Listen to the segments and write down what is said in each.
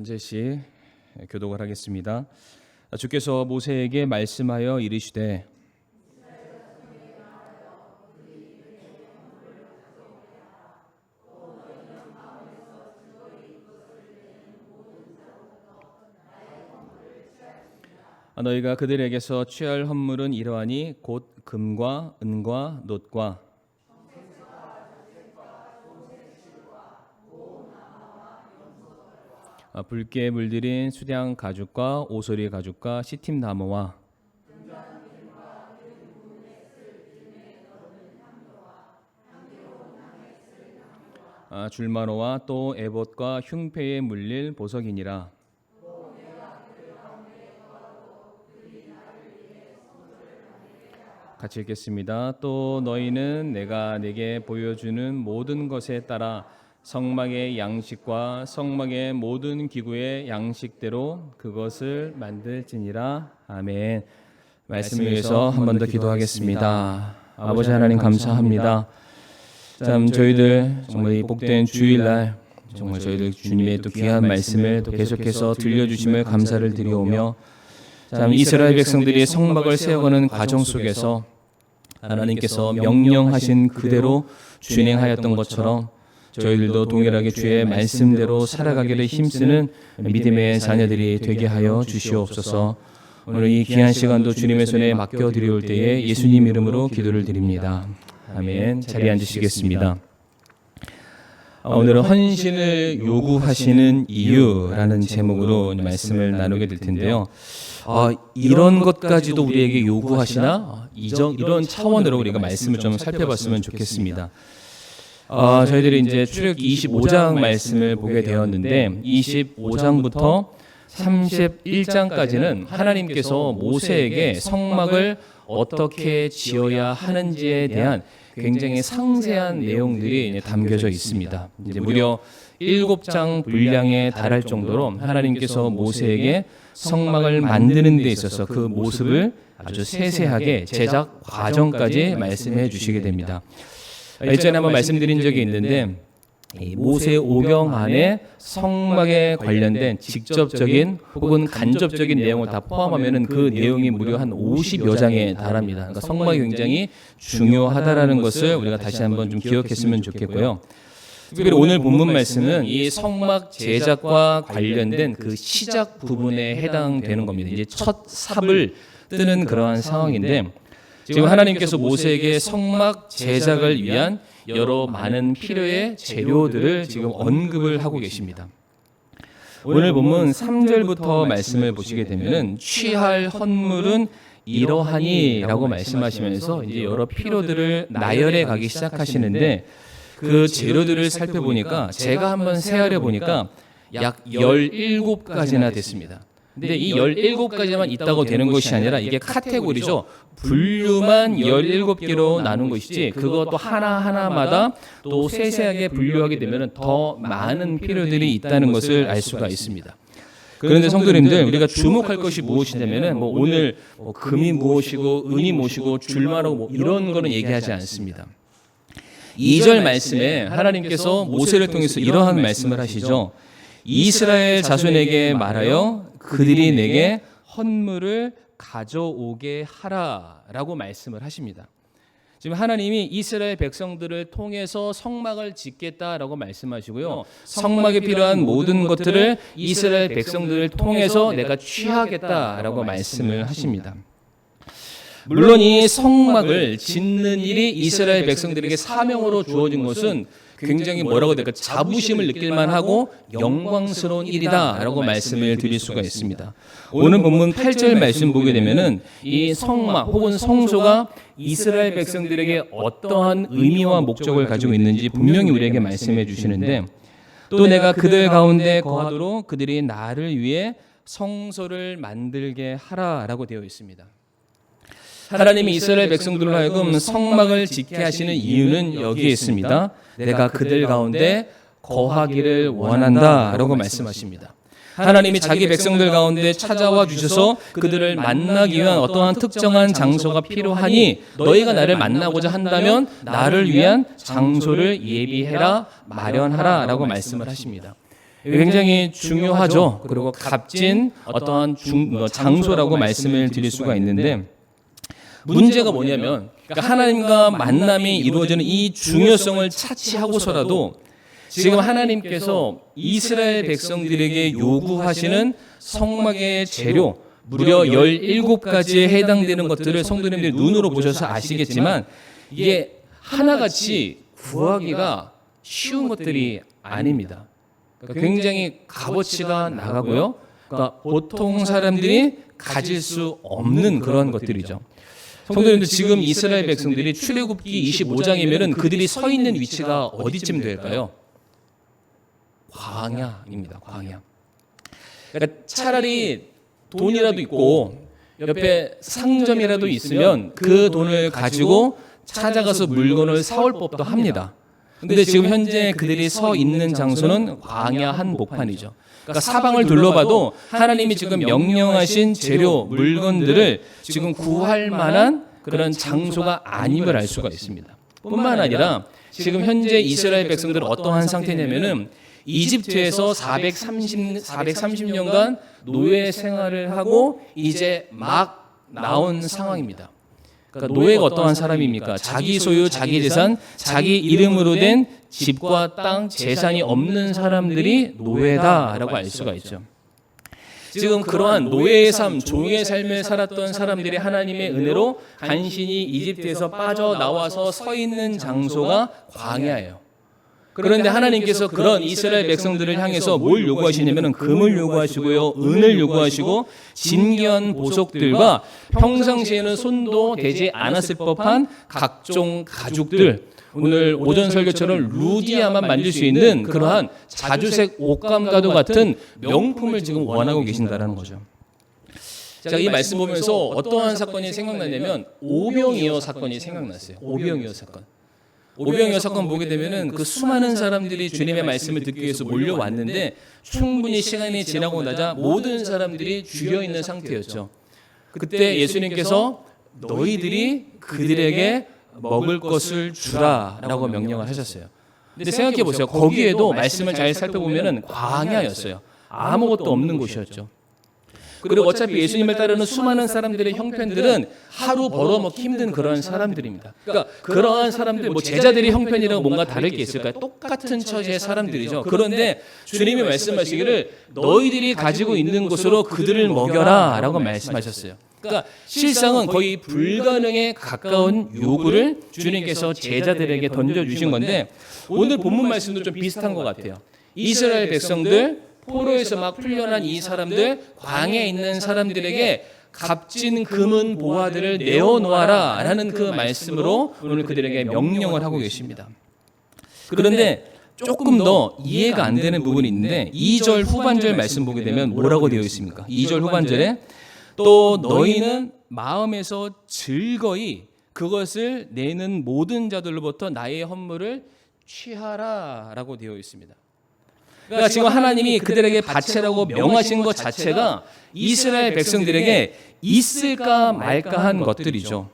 한 절씩 교독을 하겠습니다. 주께서 모세에게 말씀하여 이르시되 너희가 그들에게서 취할 헌물은 이러하니 곧 금과 은과 놋과 붉게 물들인 수량 가죽과 오소리 가죽과 시팀 나무와 줄마노와 또 에봇과 흉패에 물릴 보석이니라. 같이 읽겠습니다. 또 너희는 내가 내게 보여주는 모든 것에 따라 성막의 양식과 성막의 모든 기구의 양식대로 그것을 만들지니라. 아멘. 말씀을 위해서 한 번 더 기도하겠습니다. 아버지 하나님 감사합니다. 참 저희들 정말 이 복된 주일날 정말 저희들 주님의 또 귀한 말씀을 또 계속해서 들려주심을 감사를 드리오며 참 이스라엘 백성들이 성막을 세워가는 과정 속에서 하나님께서 명령하신 그대로 준행하였던 것처럼 저희들도 동일하게 주의 말씀대로 살아가기를 힘쓰는 믿음의 자녀들이 되게 하여 주시옵소서. 오늘 이 귀한 시간도 주님의 손에 맡겨드리올 때에 예수님 이름으로 기도를 드립니다. 아멘. 자리에 앉으시겠습니다. 오늘은 헌신을 요구하시는 이유라는 제목으로 말씀을 나누게 될 텐데요. 이런 것까지도 우리에게 요구하시나? 이런 차원으로 우리가 말씀을 좀 살펴봤으면 좋겠습니다. 저희들이 이제 출애굽기 25장 말씀을 보게 되었는데 25장부터 31장까지는 하나님께서 모세에게 성막을 어떻게 지어야 하는지에 대한 굉장히 상세한 내용들이 담겨져 있습니다. 이제 무려 7장 분량에 달할 정도로 하나님께서 모세에게 성막을 만드는 데 있어서 그 모습을 아주 세세하게 제작 과정까지 말씀해 주시게 됩니다. 예전에 한번 말씀드린 적이 있는데 모세 오경 안에 성막에 관련된 직접적인 혹은 간접적인 내용을 다 포함하면 그 내용이 무려 한 50여 장에 달합니다. 그러니까 성막이 굉장히 중요하다라는 것을 우리가 다시 한번 좀 기억했으면 좋겠고요. 특별히 오늘 본문 말씀은 이 성막 제작과 관련된 그 시작 부분에 해당되는 겁니다. 이제 첫 삽을 뜨는 그러한 상황인데 지금 하나님께서 모세에게 성막 제작을 위한 여러 많은 필요의 재료들을 지금 언급을 하고 계십니다. 오늘 본문 3절부터 말씀을 보시게 되면은 취할 헌물은 이러하니라고 말씀하시면서 이제 여러 필요들을 나열해 가기 시작하시는데 그 재료들을 살펴보니까 제가 한번 세어려 보니까 약 17가지나 됐습니다. 근데 이 17가지만 있다고 되는 것이 아니라 이게 카테고리죠. 분류만 17개로 나눈 것이지 그것도 하나하나마다 또 세세하게 분류하게 되면 더 많은 필요들이 있다는 것을 알 수가 있습니다. 그런데 성도님들 우리가 주목할 것이 무엇이냐면 오늘 금이 무엇이고 은이 무엇이고 줄마로 이런 거는 얘기하지 않습니다. 2절 말씀에 하나님께서 모세를 통해서 이러한 말씀을 하시죠. 이스라엘 자손에게 말하여 그들이 내게 헌물을 가져오게 하라라고 말씀을 하십니다. 지금 하나님이 이스라엘 백성들을 통해서 성막을 짓겠다라고 말씀하시고요. 성막에 필요한 모든 것들을 이스라엘 백성들을 통해서 내가 취하겠다라고 말씀을 하십니다. 물론 이 성막을 짓는 일이 이스라엘 백성들에게 사명으로 주어진 것은 굉장히 뭐라고 될까 자부심을 느낄만 하고 영광스러운 일이다라고 말씀을 드릴 수가 있습니다. 오늘 본문 8절 말씀 보게 되면은 이 성막 혹은 성소가 이스라엘 백성들에게 어떠한 의미와 목적을 가지고 있는지 분명히 우리에게 말씀해 주시는데 또 내가 그들 가운데 거하도록 그들이 나를 위해 성소를 만들게 하라라고 되어 있습니다. 하나님이 이스라엘 백성들로 하여금 성막을 짓게 하시는 이유는 여기에 있습니다. 내가 그들 가운데 거하기를 원한다라고 말씀하십니다. 하나님이 자기 백성들 가운데 찾아와 주셔서 그들을 만나기 위한 어떠한 특정한 장소가 필요하니 너희가 나를 만나고자 한다면 나를 위한 장소를 예비해라 마련하라 라고 말씀을 하십니다. 굉장히 중요하죠. 그리고 값진 어떠한 장소라고 말씀을 드릴 수가 있는데 문제가 뭐냐면 그러니까 하나님과 만남이 이루어지는 이 중요성을 차치하고서라도 지금 하나님께서 이스라엘 백성들에게 요구하시는 성막의 재료 무려 17가지에 해당되는 것들을 성도님들이 눈으로 보셔서 아시겠지만 이게 하나같이 구하기가 쉬운 것들이 아닙니다. 그러니까 굉장히 값어치가 나가고요. 그러니까 보통 사람들이 가질 수 없는 그런 것들이죠. 성도님들 지금 이스라엘 백성들이 출애굽기 25장이면은 그들이 서 있는 위치가 어디쯤 될까요? 광야입니다. 광야. 그러니까 차라리 돈이라도 있고 옆에 상점이라도 있으면 그 돈을 가지고 찾아가서 물건을 사올 법도 합니다. 근데 지금 현재 그들이 서 있는 장소는 광야 한복판이죠. 그러니까 사방을 둘러봐도 하나님이 지금 명령하신 재료, 물건들을 지금 구할 만한 그런 장소가 아님을 알 수가 있습니다. 뿐만 아니라 지금 현재 이스라엘 백성들은 어떠한 상태냐면은 이집트에서 430년간 노예 생활을 하고 이제 막 나온 상황입니다. 그러니까 노예가 어떠한 사람입니까? 자기 소유, 자기 재산, 자기 이름으로 된 집과 땅, 재산이 없는 사람들이 노예다라고 알 수가 있죠. 지금 그러한 노예의 삶, 종의 삶을 살았던 사람들이 하나님의 은혜로 간신히 이집트에서 빠져나와서 서 있는 장소가 광야예요. 그런데 하나님께서 그런 이스라엘 백성들을 향해서 뭘 요구하시냐면 금을 요구하시고요, 은을 요구하시고 진귀한 보석들과 평상시에는 손도 대지 않았을 법한 각종 가죽들, 오늘 오전 설교처럼 루디아만 만들 수 있는 그러한 자주색 옷감과도 같은 명품을 지금 원하고 계신다는 거죠. 자, 이 말씀 보면서 어떠한 사건이 생각나냐면 오병이어 사건이 생각났어요. 오병이어 사건. 오병이어 사건 보게 되면은 그 수많은 사람들이 주님의 말씀을 듣기 위해서 몰려왔는데 충분히 시간이 지나고 나자 모든 사람들이 죽여 있는 상태였죠. 그때 예수님께서 너희들이 그들에게 먹을 것을 주라라고 명령을 하셨어요. 근데 생각해 보세요. 거기에도 말씀을 잘 살펴보면은 광야였어요. 아무것도 없는 곳이었죠. 그리고 어차피 예수님을 따르는 수많은 사람들의 형편들은 하루 벌어먹기 힘든 그런 사람들입니다. 그러니까 그러한 사람들, 뭐 제자들의 형편이라고 뭔가 다를 게 있을까요? 똑같은 처지의 사람들이죠. 그런데 주님이 말씀하시기를 너희들이 가지고 있는 것으로 그들을 먹여라 라고 말씀하셨어요. 그러니까 실상은 거의 불가능에 가까운 요구를 주님께서 제자들에게 던져주신 건데 오늘 본문 말씀도 좀 비슷한 것 같아요. 이스라엘 백성들 포로에서 막 풀려난 이 사람들, 광야에 있는 사람들에게 값진 금은 보화들을 내어놓아라 라는 그 말씀으로 오늘 그들에게 명령을 하고 계십니다. 그런데 조금 더 이해가 안 되는 부분이 있는데 2절 후반절 말씀 보게 되면 뭐라고 되어 있습니까? 2절 후반절에 또 너희는 마음에서 즐거이 그것을 내는 모든 자들로부터 나의 헌물을 취하라 라고 되어 있습니다. 그러니까 지금 하나님이 그들에게 바치라고 명하신 것 자체가 이스라엘 백성들에게 있을까 말까한 것들이죠.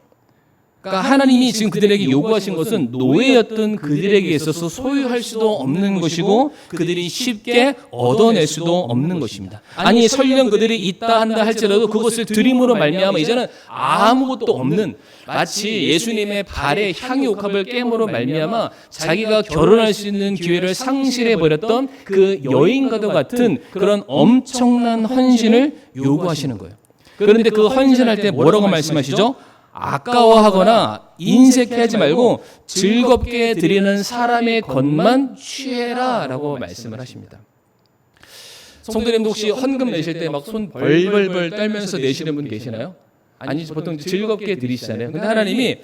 그러니까 하나님이 지금 그들에게 요구하신 것은 노예였던 그들에게 있어서 소유할 수도 없는 것이고 그들이 쉽게 얻어낼 수도 없는 것입니다. 아니 설령 그들이 있다 한다 할지라도 그것을 드림으로 말미암아 이제는 아무것도 없는 마치 예수님의 발에 향유 옥합을 깨므로 말미암아 자기가 결혼할 수 있는 기회를 상실해 버렸던 그 여인과도 같은 그런 엄청난 헌신을 요구하시는 거예요. 그런데 그 헌신할 때 뭐라고 말씀하시죠? 아까워하거나 인색해하지 말고 즐겁게 드리는 사람의 것만 취해라 라고 말씀을 하십니다. 성도님도 혹시 헌금 내실 때 막 손 벌벌벌 떨면서 내시는 분 계시나요? 아니 보통 즐겁게 드리시잖아요. 근데 하나님이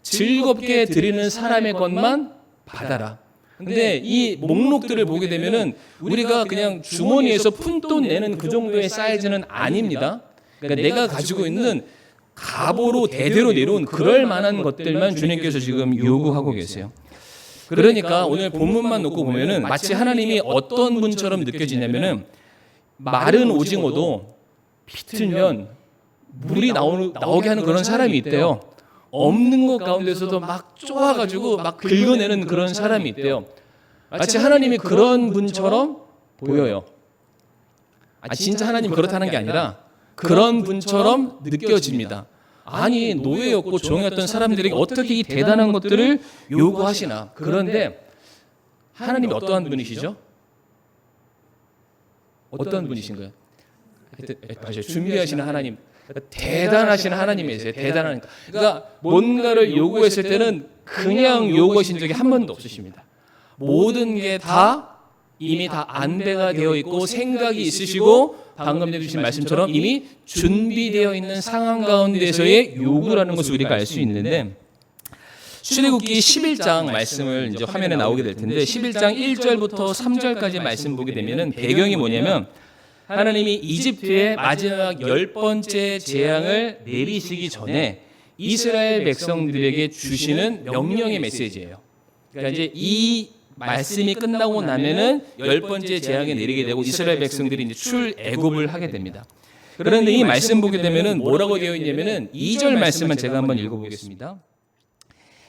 즐겁게 드리는 사람의 것만 받아라. 근데 이 목록들을 보게 되면은 우리가 그냥 주머니에서 푼돈 내는 그 정도의 사이즈는 아닙니다. 그러니까 내가 가지고 있는 가보로 대대로 내려온 그럴 만한 것들만 주님께서 지금 요구하고 계세요. 그러니까 오늘 본문만 놓고 보면은 마치 하나님이 어떤 분처럼 느껴지냐면은 마른 오징어도 비틀면 물이 나오게 하는 그런 사람이 있대요. 없는 것 가운데서도 막 쪼아가지고 막 긁어내는 그런 사람이 있대요. 마치 하나님이 그런 분처럼 보여요. 진짜 하나님 그렇다는 게 아니라 그런 분처럼 느껴집니다. 아니 노예였고 종이었던 사람들에게 어떻게 이 대단한 것들을 요구하시나. 그런데 하나님이 어떠한 분이시죠? 어떤 분이신가요? 맞아요. 준비하시는 하나님. 대단하신 하나님이세요. 대단하니까. 그러니까 뭔가를 요구했을 때는 그냥 요구하신 적이 한 번도 없으십니다. 모든 게 다 이미 다 안배가 되어 있고 생각이 있으시고 방금 해주신 말씀처럼 이미 준비되어 있는 상황 가운데서의 요구라는 것을 우리가 알 수 있는데, 출애굽기 11장 말씀을 이제 화면에 나오게 될 텐데 11장 1절부터 3절까지 말씀 보게 되면은 배경이 뭐냐면 하나님이 이집트의 마지막 10번째 재앙을 내리시기 전에 이스라엘 백성들에게 주시는 명령의 메시지예요. 그러니까 이제 이 말씀이 끝나고 나면은 10번째 재앙이 내리게 되고 이스라엘 백성들이 이제 출애굽을 하게 됩니다. 그런데 이 말씀 보게 되면은 뭐라고 되어 있냐면은 2절 말씀만 제가 한번 읽어보겠습니다.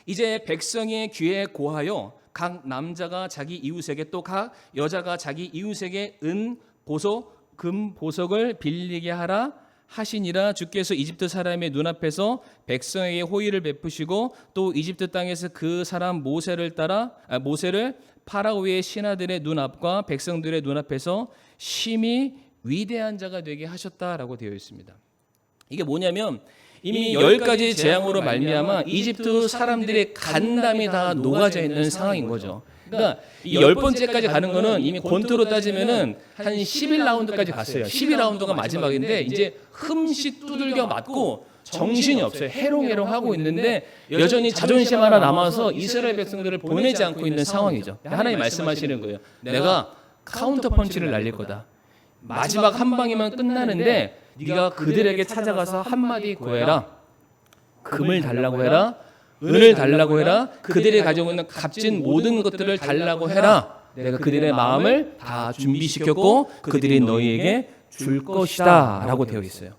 이제 백성의 귀에 고하여 각 남자가 자기 이웃에게 또 각 여자가 자기 이웃에게 은 보석 금 보석을 빌리게 하라 하시니라. 주께서 이집트 사람의 눈앞에서 백성에게 호의를 베푸시고 또 이집트 땅에서 그 사람 모세를 파라오의 신하들의 눈앞과 백성들의 눈앞에서 심히 위대한 자가 되게 하셨다라고 되어 있습니다. 이게 뭐냐면 이미 10가지 재앙으로 말미암아 이집트 사람들의 간담이 다 녹아져 있는 상황인 거죠. 그러니까 이 10번째까지 가는 거는 이미 권투로 따지면은 한 11라운드까지 갔어요. 12라운드가 마지막인데 이제 흠씨 두들겨 맞고 정신이 없어요. 해롱해롱 하고 있는데 여전히 자존심 하나 남아서 이스라엘 백성들을 보내지 않고 있는 상황이죠. 하나님 말씀하시는 거예요. 내가 카운터 펀치를 날릴 거다. 마지막 한 방이면 끝나는데 네가 그들에게 찾아가서 한마디 구해라. 금을 달라고 해라. 은을 달라고 해라. 그들이 가지고 있는 값진 모든 것들을 달라고 해라. 내가 그들의 마음을 다 준비시켰고 그들이 너희에게 줄 것이다 라고 되어 있어요.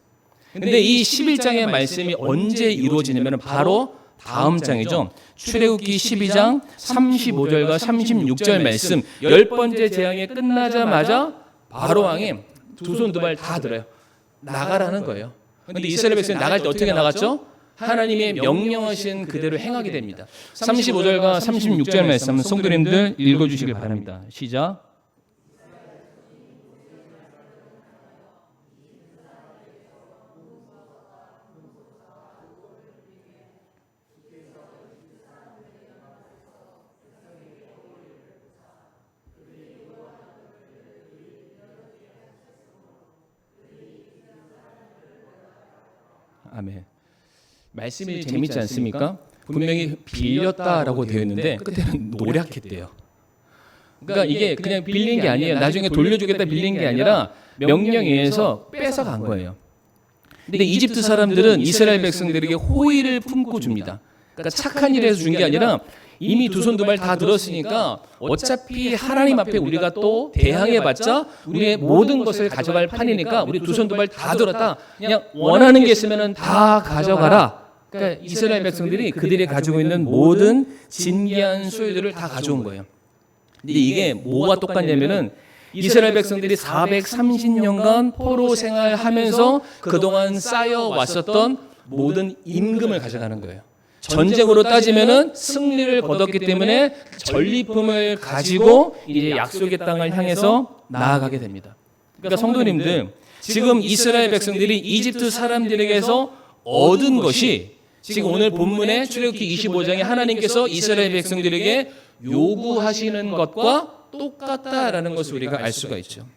근데 이 11장의 말씀이 언제 이루어지냐면 바로 다음 장이죠. 출애굽기 12장 35절과 36절 말씀. 10번째 재앙이 끝나자마자 바로 왕이 두 손 두 발 다 들어요. 나가라는 거예요. 근데 이스라엘 백성이 나갈 때 어떻게 나갔죠? 하나님의 명령하신 그대로 행하게 됩니다. 35절과 36절 말씀 성도님들 읽어주시길 바랍니다. 시작. 아멘. 말씀이 재밌지 않습니까? 분명히 빌렸다라고 되어 있는데 끝에는 노력했대요. 그러니까 이게 그냥 빌린 게 아니에요. 나중에 돌려주겠다 빌린 게 아니라 명령에 의해서 뺏어간 거예요. 근데 이집트 사람들은 이스라엘 백성들에게 호의를 품고 줍니다. 그러니까 착한 일에서 준 게 아니라 이미 두 손 두 발 다 들었으니까 어차피 하나님 앞에 우리가 또 대항해봤자 우리의 모든 것을 가져갈 판이니까 우리 두 손 두 발 다 들었다. 그냥 원하는 게 있으면 다 가져가라. 그러니까 이스라엘 백성들이 그들이 가지고 있는 모든 진귀한 소유들을 다 가져온 거예요. 근데 이게 뭐와 똑같냐면은 이스라엘 백성들이 430년간 포로 생활하면서 그동안 쌓여왔었던 모든 임금을 가져가는 거예요. 전쟁으로 따지면은 승리를 거뒀기 때문에 전리품을 가지고 이제 약속의 땅을 향해서 나아가게 됩니다. 그러니까 성도님들, 지금 이스라엘 백성들이 이집트 사람들에게서 얻은 것이 지금 오늘 본문의 출애굽기 25장에 하나님께서 이스라엘 백성들에게 요구하시는 것과 똑같다라는 것을 우리가 알 수가 있죠.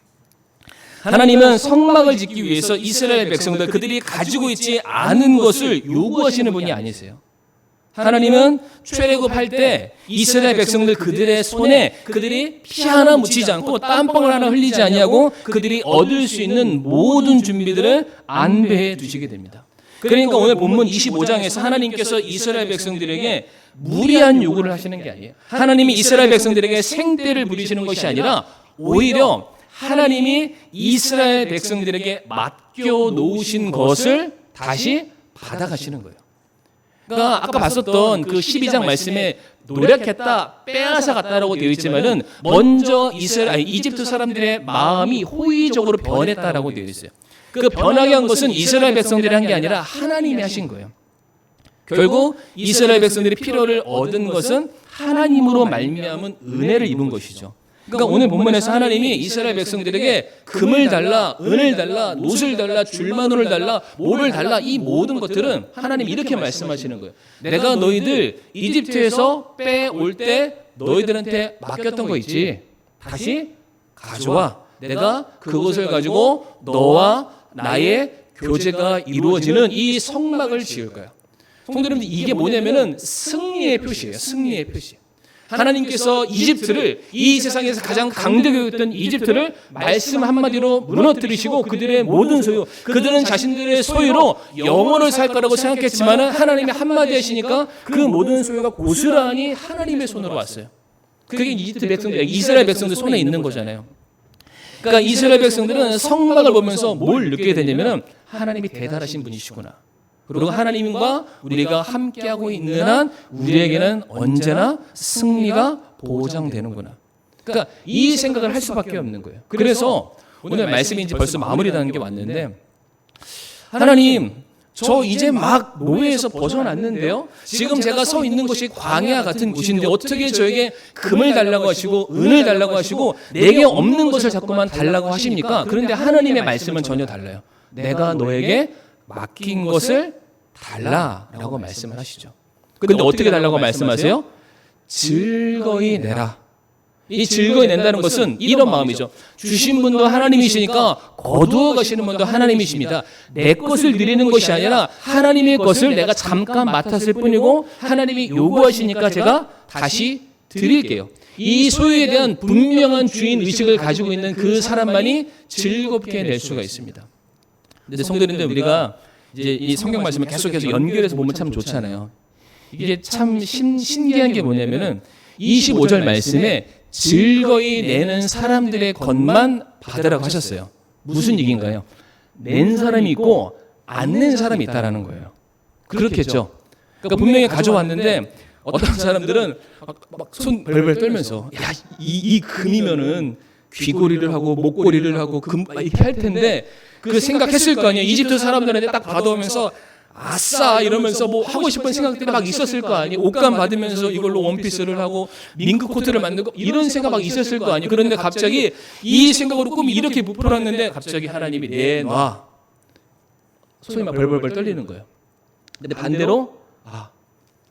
하나님은 성막을 짓기 위해서 이스라엘 백성들 그들이 가지고 있지 않은 것을 요구하시는 분이 아니세요. 하나님은 출애굽할 때 이스라엘 백성들 그들의 손에 그들이 피 하나 묻히지 않고 땀방울 하나 흘리지 아니하고 그들이 얻을 수 있는 모든 준비들을 안배해 두시게 됩니다. 그러니까 오늘 본문 25장에서 하나님께서 이스라엘 백성들에게 무리한 요구를 하시는 게 아니에요. 하나님이 이스라엘 백성들에게 생떼를 부리시는 것이 아니라 오히려 하나님이 이스라엘 백성들에게 맡겨 놓으신 것을 다시 받아가시는 거예요. 그러니까 아까 봤었던 그 12장 말씀에 노력했다, 빼앗아 갔다라고 되어 있지만은 먼저 이집트 사람들의 마음이 호의적으로 변했다라고 되어 있어요. 그 변하게 한 것은 이스라엘 백성들이 한 게 아니라 하나님이 하신 거예요. 결국 이스라엘 백성들이 필요를 얻은 것은 하나님으로 말미암은 은혜를 입은 것이죠. 그러니까 오늘 본문에서 하나님이 이스라엘 백성들에게 금을 달라, 은을 달라, 노를 달라, 줄마노를 달라, 모를 달라, 이 모든 것들은 하나님이 이렇게 말씀하시는 거예요. 내가 너희들 이집트에서 빼올 때 너희들한테 맡겼던 거 있지, 다시 가져와. 내가 그것을 가지고 너와 나의 교제가 이루어지는 이 성막을 지을 거야. 성도님들, 이게 뭐냐면은 승리의 표시예요. 승리의 표시. 하나님께서 이집트를, 이 세상에서 가장 강대국이었던 이집트를 말씀 한마디로 무너뜨리시고 그들의 모든 소유, 그들은 자신들의 소유로 영원을 살 거라고 생각했지만 하나님이 한마디 하시니까 그 모든 소유가 고스란히 하나님의 손으로 왔어요. 그게 이집트 백성들, 이스라엘 백성들 손에 있는 거잖아요. 그러니까 이스라엘 백성들은 성막을 보면서 뭘 느끼게 되냐면 하나님이 대단하신 분이시구나. 그리고 하나님과 우리가 함께하고 있는 한 우리에게는 언제나 승리가 보장되는구나. 그러니까 이 생각을 할 수밖에 없는 거예요. 그래서 오늘 말씀이 이제 벌써 마무리라는 게 왔는데, 하나님, 저 이제 막 노예에서 벗어났는데요. 지금 제가 서 있는 곳이 광야 같은 곳인데 어떻게 저에게 금을 달라고 하시고 은을 달라고 하시고 내게 없는 것을 자꾸만 달라고 하십니까? 그런데 하나님의 말씀은 전혀 달라요. 내가 너에게 맡긴 것을 달라라고 말씀을 하시죠. 그런데 어떻게 달라고 말씀하세요? 즐거이 내라. 이 즐거이 낸다는 것은 이런 마음이죠. 주신 분도 하나님이시니까 거두어 가시는 분도 하나님이십니다. 내 것을 드리는 것이 아니라 하나님의 것을 내가 잠깐 맡았을 뿐이고 하나님이 요구하시니까 제가 다시 드릴게요. 이 소유에 대한 분명한 주인 의식을 가지고 있는 그 사람만이 즐겁게 낼 수가 있습니다. 근데 성도님들, 우리가 이제 이 성경 말씀을 계속해서 연결해서 보면 참 좋잖아요. 이게 참 신기한 게 뭐냐면은 25절 말씀에 즐거이 내는 사람들의 것만 받으라고 하셨어요. 무슨 얘기인가요? 낸 사람이 있고 안 낸 사람이 있다라는 거예요. 그렇겠죠. 그러니까 분명히 가져왔는데 어떤 사람들은 막 손 벌벌 떨면서 야, 이 금이면은 귀걸이를 하고 목걸이를 하고 금 이렇게 할 텐데 그 생각했을 거 아니에요. 이집트 사람들한테 딱 받아오면서 아싸 이러면서 뭐 하고 싶은 생각들이 막 있었을 거 아니에요. 옷감 받으면서 이걸로 원피스를 하고 밍크 코트를 만들고 이런 생각 막 있었을 거 아니에요. 그런데 갑자기 이 생각으로 꿈이 이렇게 부풀었는데 갑자기 하나님이 내놔. 손이 막 벌벌벌 떨리는 거예요. 근데 반대로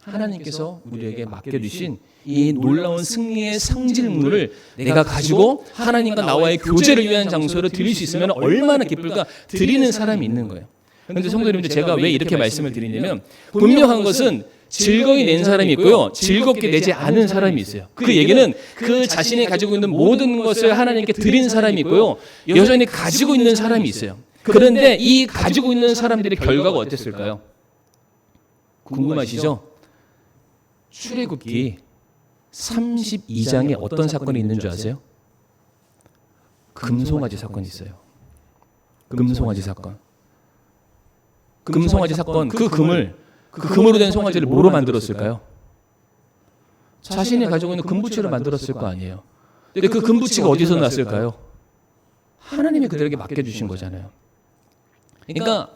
하나님께서 우리에게 맡겨주신 이 놀라운 승리의 상징물을 내가 가지고 하나님과 나와의 교제를 위한 장소로 드릴 수 있으면 얼마나 기쁠까. 드리는 사람이 있는 거예요. 그런데 성도님들, 제가 왜 이렇게 말씀을 드리냐면 분명한 것은 즐거이 낸 사람이 있고요, 즐겁게 내지 않은 사람이 있어요. 그 얘기는 그 자신이 가지고 있는 모든 것을 하나님께 드린 사람이 있고요, 여전히 가지고 있는 사람이 있어요. 그런데 이 가지고 있는 사람들의 결과가 어땠을까요? 궁금하시죠? 출애굽기 32장에 어떤 사건이 있는 줄 아세요? 금송아지 사건이 있어요. 금송아지 사건. 금송아지 사건, 그 금으로 된 송아지를 뭐로 만들었을까요? 자신이 가지고 있는 금부치를 만들었을 거 아니에요. 근데 그 금부치가 어디서 났을까요? 하나님이 그들에게 맡겨주신 거잖아요. 그러니까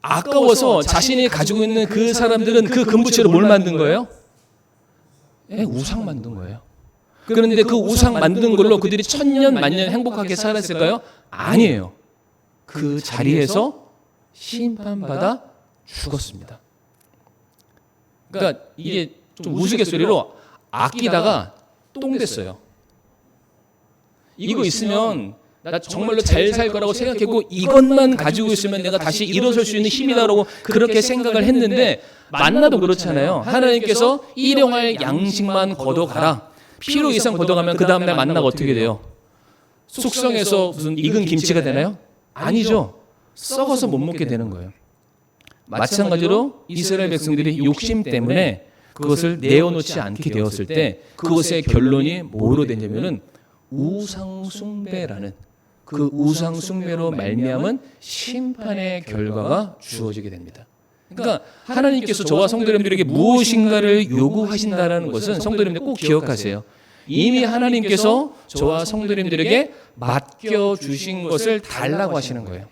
아까워서 자신이 가지고 있는 그 사람들은 그 금부치로 뭘 만든 거예요? 우상 만든 거예요. 그런데 그 우상 만든 걸로 그들이 천년 만년 행복하게 살았을까요? 아니에요. 그 자리에서 심판받아 죽었습니다. 그러니까 이게 좀 우스갯소리로 아끼다가 똥 됐어요. 이거 있으면 나 정말로 잘 살 거라고 생각했고 이것만 가지고 있으면 내가 다시 일어설 수 있는 힘이다라고 그렇게 생각을 했는데 만나도 그렇잖아요. 하나님께서 일용할 양식만 걷어가라. 필요 이상 걷어가면 그 다음날 만나가 어떻게 돼요? 숙성해서 무슨 익은 김치가 되나요? 아니죠. 썩어서 못 먹게 되는 거예요. 마찬가지로 이스라엘 백성들이 욕심 때문에 그것을 내어놓지 않게 되었을 때 그것의 결론이 뭐로 되냐면은 우상숭배라는, 그 우상숭배로 말미암은 심판의 결과가 주어지게 됩니다. 그러니까 하나님께서 저와 성도님들에게 무엇인가를 요구하신다라는 것은 성도님들 꼭 기억하세요. 이미 하나님께서 저와 성도님들에게 맡겨주신 것을 달라고 하시는 거예요.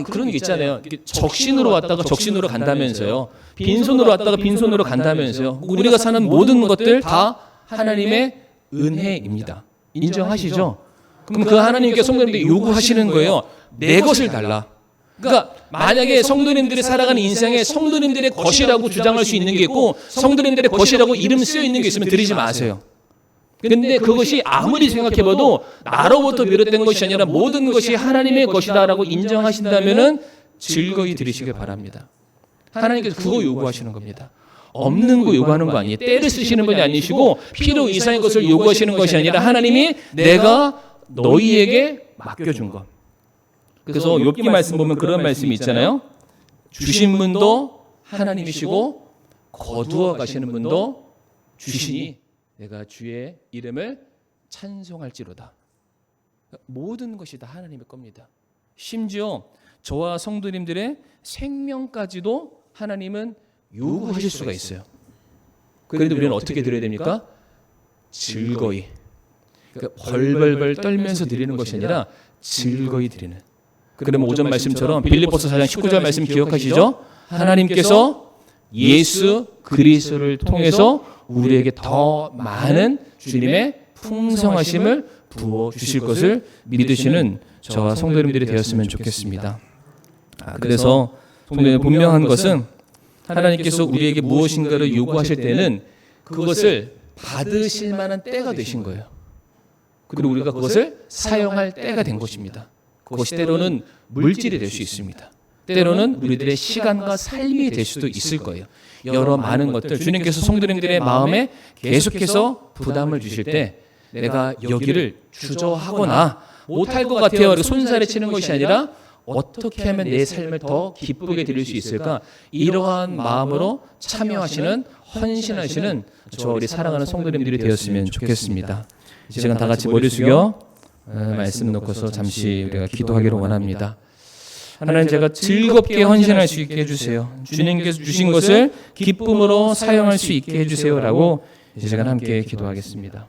그런 게 있잖아요. 적신으로 왔다가 적신으로 간다면서요. 빈손으로 왔다가 빈손으로 간다면서요. 우리가 사는 모든 것들 다 하나님의 은혜입니다. 인정하시죠? 그럼 그 하나님께 성도님들이 요구하시는 거예요. 내 것을 달라. 그러니까 만약에 성도님들이 살아가는 인생에 성도님들의 것이라고 주장할 수 있는 게 있고 성도님들의 것이라고 이름 쓰여 있는 게 있으면 드리지 마세요. 근데 그것이 아무리 생각해봐도 나로부터 비롯된 것이 아니라 모든 것이 하나님의 것이다라고 인정하신다면은 즐거이 드리시길 바랍니다. 하나님께서 그거 요구하시는 겁니다. 없는 거 요구하는 거 아니에요. 때를 쓰시는 분이 아니시고 필요 이상의 것을 요구하시는 것이 아니라 하나님이 내가 너희에게 맡겨준 것. 그래서 욥기 말씀 보면 그런 말씀이 있잖아요. 주신 분도 하나님이시고 거두어 가시는 분도 주시니 내가 주의 이름을 찬송할지로다. 모든 것이 다 하나님의 겁니다. 심지어 저와 성도님들의 생명까지도 하나님은 요구하실 수가 있어요. 그런데 우리는 어떻게 드려야 됩니까? 즐거이. 그러니까 벌벌벌 떨면서 드리는 것이 아니라 즐거이 드리는. 그러면 오전 말씀처럼 빌립보서 4장 19절 말씀 기억하시죠? 하나님께서 예수 그리스도를 통해서 우리에게 더 많은 주님의 풍성하심을 부어 주실 것을 믿으시는 저와 성도님들이 되었으면 좋겠습니다. 그래서 성도님 분명한 것은 하나님께서 우리에게 무엇인가를 요구하실 때는 그것을 받으실 만한 때가 되신 거예요. 그리고 우리가 그것을 사용할 때가 된 것입니다. 그것이 때로는 물질이 될 수 있습니다. 때로는 우리들의 시간과 삶이 될 수도 있을 거예요. 여러 많은 것들 주님께서 성도님들의 마음에 계속해서 부담을 주실 때 내가 여기를 주저하거나 못할 것 같아요. 손살에 치는 것이 아니라 어떻게 하면 내 삶을 더 기쁘게 드릴 수 있을까? 이러한 마음으로 참여하시는 헌신하시는 저와 우리 사랑하는 성도님들이 되었으면 좋겠습니다. 이 시간 다 같이 머리 숙여 말씀 놓고서 잠시 우리가 기도하기를 원합니다. 하나님 제가 즐겁게 헌신할 수 있게 해주세요. 주님께서 주신 것을 기쁨으로 사용할 수 있게 해주세요라고 이 시간 함께 기도하겠습니다.